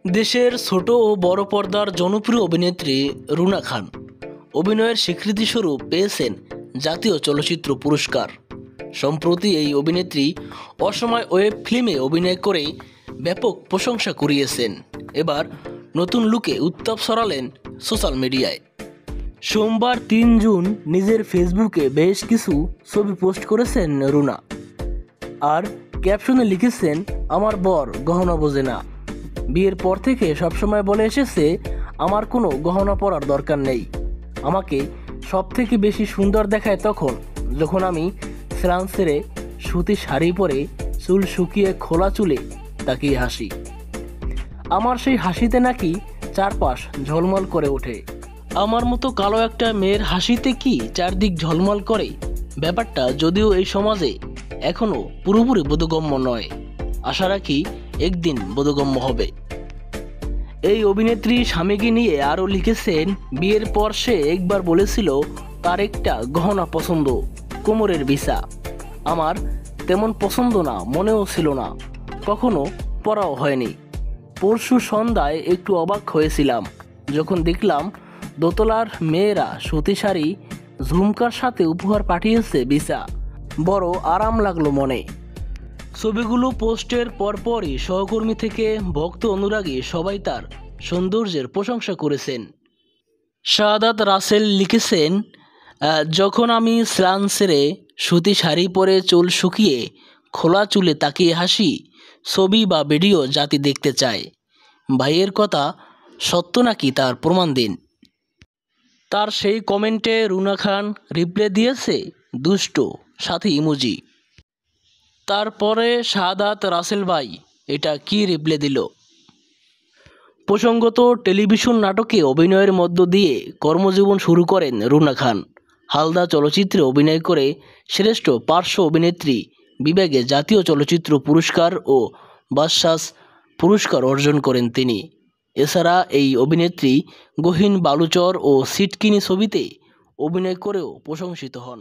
দেশের ছোট ও বড় পর্দার জনপ্রিয় অভিনেত্রী রুনা খান অভিনয়ের স্বীকৃতিস্বরূপ পেয়েছেন জাতীয় চলচ্চিত্র পুরস্কার। সম্প্রতি এই অভিনেত্রী অসময় ওয়েব ফিল্মে অভিনয় করে ব্যাপক প্রশংসা কুড়িয়েছেন। এবার নতুন লুকে উত্তাপ ছড়ালেন সোশ্যাল মিডিয়ায়। সোমবার ৩ জুন নিজের ফেসবুকে বেশ কিছু ছবি পোস্ট করেছেন রুনা, আর ক্যাপশনে লিখেছেন, আমার বর গহনা বোঝে না। বিয়ের পর থেকে সবসময় বলে এসেছে, আমার কোনো গহনা পরার দরকার নেই। আমাকে সব থেকে বেশি সুন্দর দেখায় যখন আমি স্নান সেরে সুতি শাড়ি পরে চুল শুকিয়ে খোলা চুলে তাকিয়ে হাসি। আমার সেই হাসিতে নাকি চারপাশ ঝলমল করে ওঠে। আমার মতো কালো একটা মেয়ের হাসিতে কি চারদিক ঝলমল করে? ব্যাপারটা যদিও এই সমাজে এখনো পুরোপুরি বোধগম্য নয়, আশা রাখি একদিন বোধগম্য হবে। এই অভিনেত্রী স্বামীকে নিয়ে আরও লিখেছেন, বিয়ের পর সে একবার বলেছিল তার একটা গহনা পছন্দ, কোমরের বিছা। আমার তেমন পছন্দ না, মনেও ছিল না, কখনো পরাও হয়নি। পরশু সন্ধ্যায় একটু অবাক হয়েছিলাম যখন দেখলাম দোতলার মেয়েরা সুতি শাড়ি ঝুমকার সাথে উপহার পাঠিয়েছে বিছা। বড় আরাম লাগলো মনে। ছবিগুলো পোস্টের পরপরই সহকর্মী থেকে ভক্ত অনুরাগী সবাই তার সৌন্দর্যের প্রশংসা করেছেন। শাহাদাত রাসেল লিখেছেন, যখন আমি স্নান সেরে সুতি শাড়ি পরে চুল শুকিয়ে খোলা চুলে তাকিয়ে হাসি, ছবি বা ভিডিও জাতি দেখতে চায়। ভাইয়ের কথা সত্য নাকি তার প্রমাণ দিন। তার সেই কমেন্টে রুনা খান রিপ্লাই দিয়েছে দুষ্ট সাথে ইমোজি। তারপরে শাহাদাত রাসেল ভাই এটা কি রিপ্লাই দিল? প্রসঙ্গত, টেলিভিশন নাটকে অভিনয়ের মধ্য দিয়ে কর্মজীবন শুরু করেন রুনা খান। হালদা চলচ্চিত্রে অভিনয় করে শ্রেষ্ঠ পার্শ্ব অভিনেত্রী বিভাগে জাতীয় চলচ্চিত্র পুরস্কার ও বাচসাস পুরস্কার অর্জন করেন তিনি। এছাড়া এই অভিনেত্রী গহীন বালুচর ও সিটকিনি ছবিতে অভিনয় করেও প্রশংসিত হন।